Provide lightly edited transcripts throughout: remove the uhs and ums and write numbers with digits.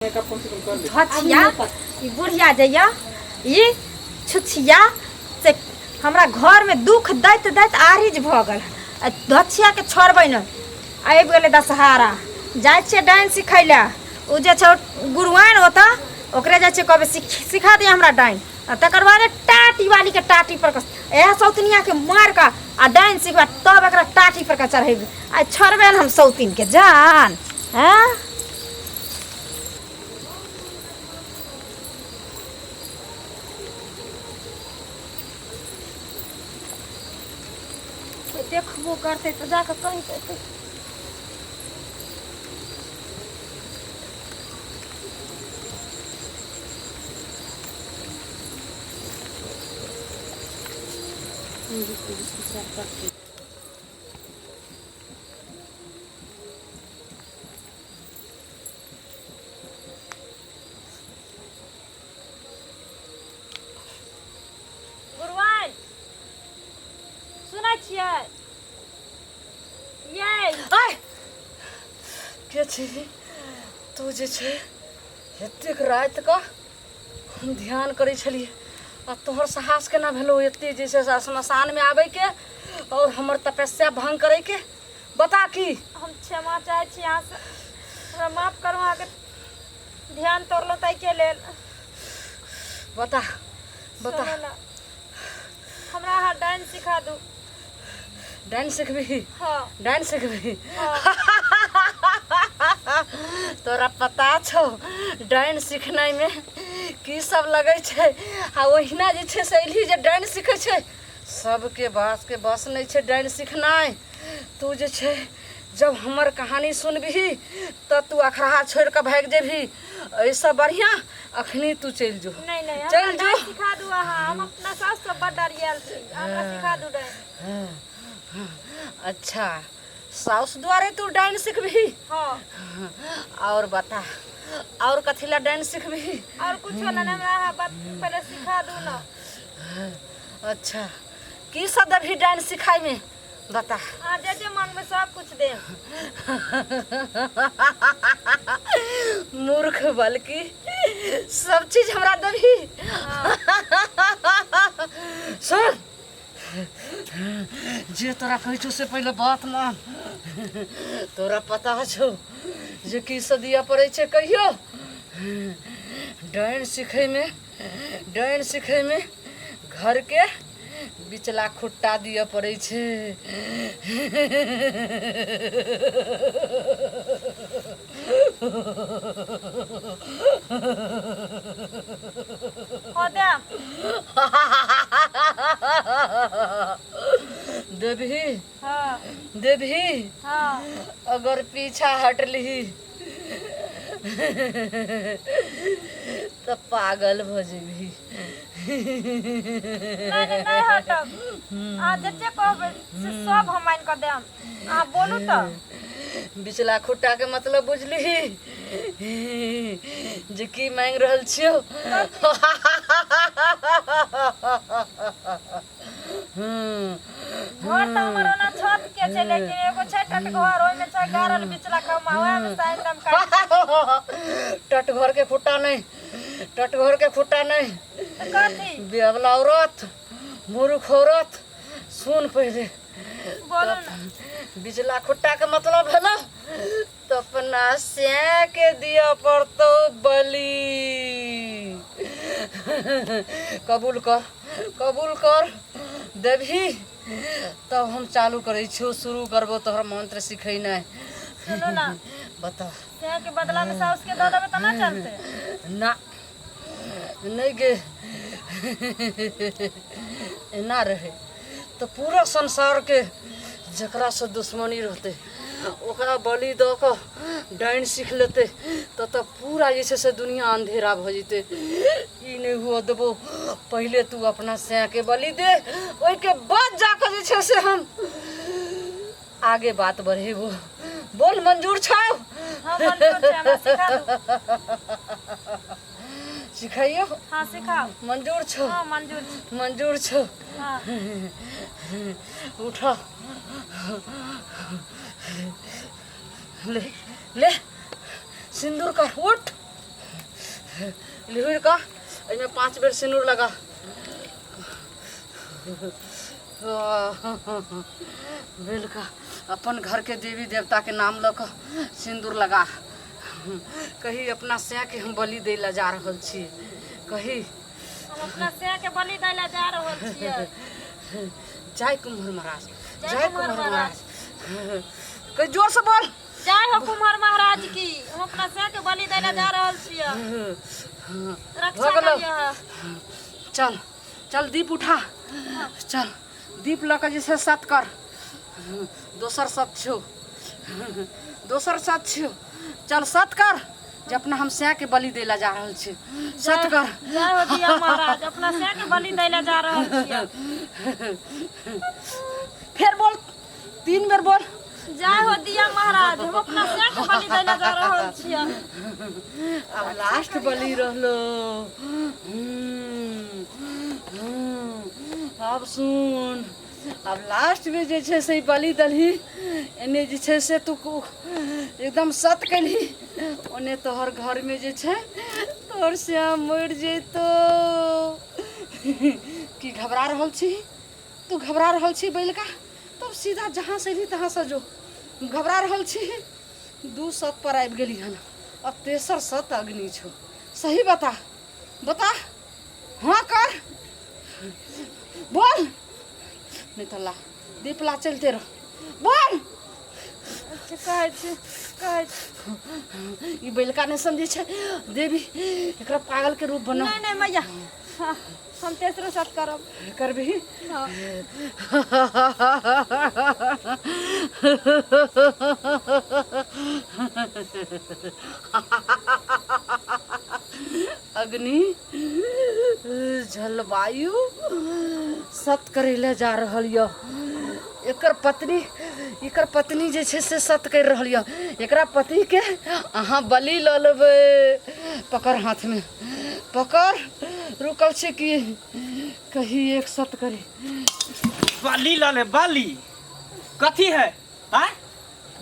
छछिया ई बुढ़िया जइया ई छुछिया से हमरा घर में दुख दैत दैत आरिज भ गल। धछिया के छोड़बै न आबि गेलै दशहरा जाइ छियै डाइन सिखैला। उ जे छै गुरुआइन होता ओकरे जाइ छियै कहबै सिखा दे हमरा डाइन। तकर बाद टाटी वाली के टाटी पर एह सौतनिया के मार का आ डाइन सिखबा तब एकरा टाटी पर का चढ़ेबै। आ छोड़बै हम सौतिन के जान हैं। देखबो करते तो जाकर कहीं कहते गुरुआइन सुनै छियै के छी तू जे छै एतेक रात का हम ध्यान करै छलिए आ तोहर साहस केना भेलो एते जे छै श्मशान में आबै के और हमर तपस्या भंग करे के। बता की हम क्षमा चाहे छी यहाँ से हमरा माफ करू। आगे ध्यान तोड़लो तै के लेल बता बता हमरा अहाँ डांस सिखा दू। डांस सिखबी? हाँ डांस सिखबी? हाँ। तोरा पता छो डांस सिखनाई में की सब लगे छे आ ओहिना जे छे शैली जे डांस सीखे छे सबके बस नहीं छे डांस सिखनाई। तू जे छे जब हमर कहानी सुनबी तो तू अखराहा छोड़ के भाग जेबी। ऐसा बढ़िया अखनी तू चल जो। नहीं नहीं चल जो सिखा दू। हम अपना सास से बड़ डरियल छी हमरा सिखा दू डांस। अच्छा साउस द्वारे तू डांस सिखबी? हाँ। और बता और कथिला डांस सिखबी? और कुछ ना हमरा बात पहले सिखा दू ना। अच्छा की सब भी डांस सिखाई में बता। हां जे मन में सब कुछ दे। मूर्ख बल्कि सब चीज हमरा दबी। सुन जे तोरा कहै छौ से पहले बात मान। तोरा पता छौ जे की सदिया पड़े छे कहियो डांस सीखे में घर के बिचला खुट्टा दिया पड़े छे। देवी हाँ देवी हाँ। अगर पीछा हटली तो पागल हो जेबी। नहीं हटब। जे कहबे से सब हम मान कर देम। बोलू तो बिचला खुट्टा के मतलब बुझली जे की मांग रहल छियो। घर तो हमर ना छत के छै लेकिन एगो छै टट घर ओइ में छै गारल बिचला कमावा में साइन दम काट। टट घर के खुट्टा नहीं कथी बेवला औरत मूर्ख औरत सुन पहले। बोलू ना। बिचला खुट्टा के मतलब भेलो तो अपना से के दिया पड़तो बलि। कबूल कर देवी तब हम चालू करे छो शुरू करबो तोहर मंत्र सिखै नहीं। सुनो ना बता से के बदला में साउस के दे देबे त ना चलते ना नहीं गे ना रहे तो पूरा संसार के जकरा से दुश्मनी रहते ओकरा बलि द के डाइन सीख लेते तो पूरा जैसे से दुनिया अंधेरा भ जेते। ई नहीं हुआ देबो पहले तू अपना से के बलि दे ओइ के बाद जाकर जे छे से हम आगे बात बढ़ेबो। बोल मंजूर छौ? हां मंजूर छै हमरा सिखा दू। सिखाइयो? हाँ सिखाओ। मंजूर छो? हाँ मंजूर छो। हाँ। उठा ले ले सिंदूर का उठ लिहुर का एमे 5 बेर सिंदूर लगा। बेल का अपन घर के देवी देवता के नाम लऽ कऽ सिंदूर लगा। कही अपना से के हम बलि दै ला जा रहल छी। कही हम अपना से के बलि दै ला जा रहल छियै। जय कुम्हार महाराज, जय कुम्हार महाराज। कही जोर से बोल। जय हो कुम्हार महाराज की। हम अपना से के बलि दै ला जा रहल छियै। रक्षा करिए। चल चल दीप उठा। चल दीप लऽ कऽ जैसे सत कर। दोसर सत छो, दोसर सत छो। चल सत कर जे अपना हम से के बलि दै ला जा रहल छी। सत कर। जय हो दिया महाराज, अपना से के बलि दै ला जा रहल छियै। फिर बोल, 3 बेर बोल। जय हो दिया महाराज, हम अपना से के बलि दै ला जा रहल छियै। अब लास्ट बलि रहलो। अब सुन, अब लास्ट में जे छै से बलि दलही। एने जे छै से तू एकदम सत कलही। ओने तोहर घर में जे छै तोहर श्याम मर जेतो। कि घबरा रहल छी? तू घबरा रहल छी बैल का? तब सीधा जहाँ से भी तहाँ से जो। घबरा रहल छी? 2 सत पर आबि गेली हन। अब 3 सत अग्नि छो। सही बता, बता। हाँ कर, बोल। नहीं तो ला दीप ला, चलते रहो। बोल। अच्छा कहै छी। ई बैलका ने समझे छै देवी, एकरा पागल के रूप बना। नहीं मैया, हम 3 सत करब। करबी? हाँ। अग्नि जलवायु सत करे ले जा रहल य। एकर पत्नी जे छै से सत कर रहल य। एकरा पति के अहाँ बलि लऽ लेबै। पकड़ हाथ में पकड़। रुकल छै कि कही 1 सत करे। बलि लऽ ले। बलि कथी है? हाँ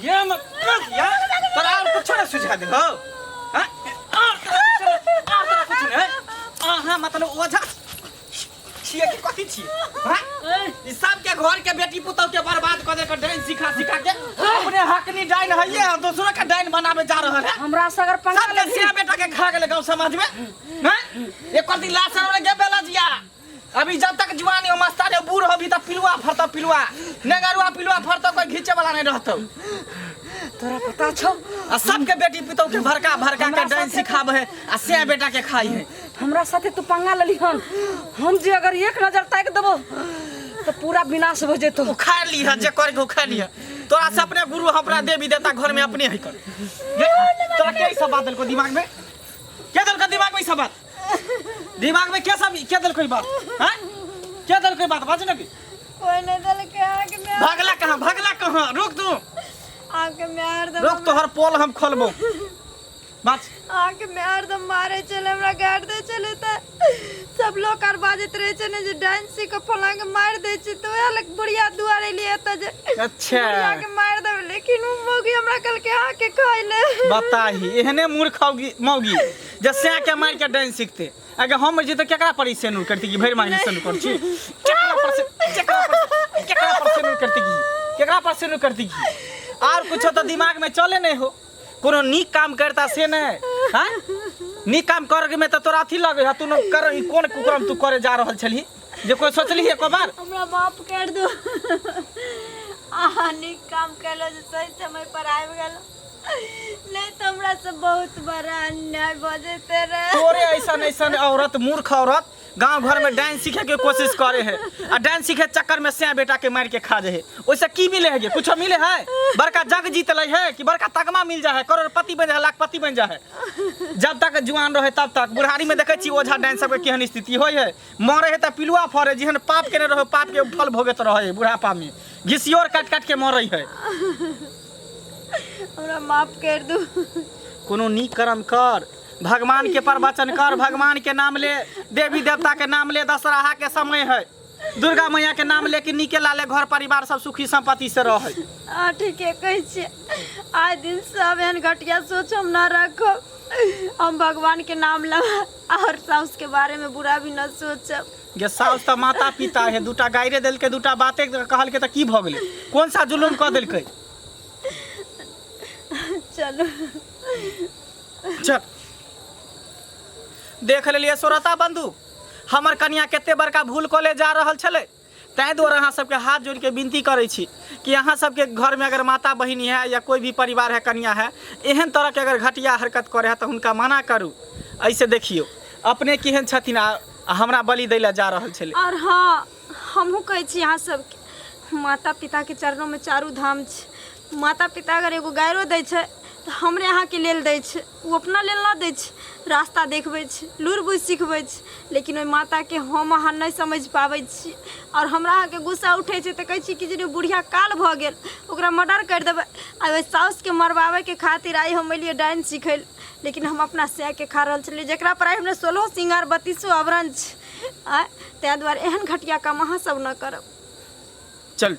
ये में तोरा और कुछ ना सुझा दे हो। हाँ कुछ नहीं। हाँ मतलब ओझा छिए कि कथी छिए? हाँ ई सब के घर के बेटी पुतौ के बर्बाद कर दे के डाइन सिखा के अपने हकनी डाइन हइए और दूसरा के डाइन बनावे जा रहल है। हमरा से अगर पंगा सब सिया बेटा के खा गेले गांव समाज में। हैं एक कथी लाश रे गे बेलजिया। अभी जब तक जवानी हो मस्ताने बूढ़ होबी त पिलुआ फरता। पिलुआ नेगरुआ पिलुआ फरता, कोई घीचे वाला नहीं रहतो। तोरा पता छौ? आ सबके बेटी पुतौ के भड़का के डाइन सिखाबे है आ से बेटा के खाई है। हमरा साथे तू पंगा लेली हन। हम जे अगर 1 नजर ताक देबो तो पूरा विनाश हो जेतो। उखाड़ ली है जे कर के उखाड़ लिया। तोरा से अपने गुरु हमरा देवी देवता घर में अपने ही कर। तोरा के सब बात दल को दिमाग में? क्या दल का दिमाग में सब बात? दिमाग में क्या सब क्या दल कोई बात? हैं क्या दल कोई बात बाज ना भी? कोई नहीं दल के आगे में भागला कहां? रुक तू। आगे में हरदम रुक, तोहर पोल हम खोलबो। बात आगे में हरदम मारे चले, हमरा गाड़ दे चले त सब लोग कर बाजत रहे छने जे डांस को फलांग मार दे छी। तो अलग बुढ़िया दुआरे लिए त जे अच्छा बुढ़िया के मार दे, लेकिन उ मौगी हमरा कल के आके खइले। बताही एहने मूर्ख मौगी जैसे के मार के डांस सीखते। अगर हम जे तो केकरा पर सेनुर करती की भैर मांगे सेनुर कर छी? केकरा पर सेनुर करती की? केकरा पर सेनुर करती की? और कुछ तो दिमाग में चले नहीं हो। कोनो नीक काम करता से नहीं। हां नीक काम कर के में तो तोरा अथी लगे है। तू न कर ई कोन कुकरम तू करे जा रहल छली जे कोई सोचली एको बार? हमरा माफ कर दो। नीक काम कैलो जे सही समय पर आबि गेलो, नहीं तो हमरा से बहुत बड़ा अन्याय बजते रहे। तोरे ऐसा औरत, मूर्ख औरत गांव घर में डांस सीखे के कोशिश करे है आ डांस सीखे चक्कर में से बेटा के मार के खा जाए है। ओइसे की मिले है? कुछ मिले है? बड़का जग जीत ले है कि बड़का तगमा मिल जाए है, करोड़पति बन जाए, लाखपति बन जाए है। जब तक जवान रहे तब तक। बुढ़ारी में देखे छी ओझा डांस सब के केहन स्थिति होय है। मरे है त पिलुआ फरे, जेहन पाप के रहे पाप के फल भोगत रहे बुढ़ापा में। घिसियोर काट के मरे है। हमरा माफ कर दो। कोनो नीक कर्म कर, भगवान के प्रवचन कर, भगवान के नाम ले, देवी देवता के नाम ले। दशहरा के समय है, दुर्गा मैया के नाम लेके नीके लाले घर परिवार सब सुखी संपत्ति से रहे। ठीके कहै छियै। आइ दिन सब एहन घटिया सोच हम ना रखब। हम भगवान के नाम लेब और साउस के बारे में बुरा भी न सोचब। ये साउस तो माता पिता है, दूटा गायरे दिल के दूटा बातें कहल के तो की भ गेलै? कौन सा जुलूम कह दिलकै? चलो चल देख लेलिए सोरता बंधु, हमर कन्या केते बड़का भूल कले जा रहल छले। तैं दुआरे अहाँ सबके हाथ जोड़ के विनती करै छी कि अहाँ सबके घर में अगर माता बहिनी है या कोई भी परिवार है, कन्या है, एहन तरह के अगर घटिया हरकत करे है तो उनका मना करू। ऐसे देखियो अपने केहन छथिन आ हमरा बलि दै ला जा रहल छले। और हाँ, हमहूँ कहै छी अहाँ सबके, माता पिता के चरणों में चारू धाम छै। माता पिता अगर एगो गायरो दै छै तो हमरे अहाँ के लेल दै छै, वो अपना लेल ना दै छै। रास्ता देखबै छै, लूर बुझ सिखबै छै, लेकिन ओइ माता के हम अहाँ नहीं समझ पाबै छी। और हमरा अहाँ के गुस्सा उठै छै तो कहै छी कि जे बुढ़िया काल भ गेल, ओकरा मर्डर कर देबै। आ ओइ साउस के मरवावे के खातिर आई हम एलिए डाइन सिखै, लेकिन हम अपना सह के खा रहल छलिए, जेकरा पर आई हमने 16 सिंगार 32 आवरण छै। तै दुआरे एहन घटिया काम अहाँ सब न करब। चल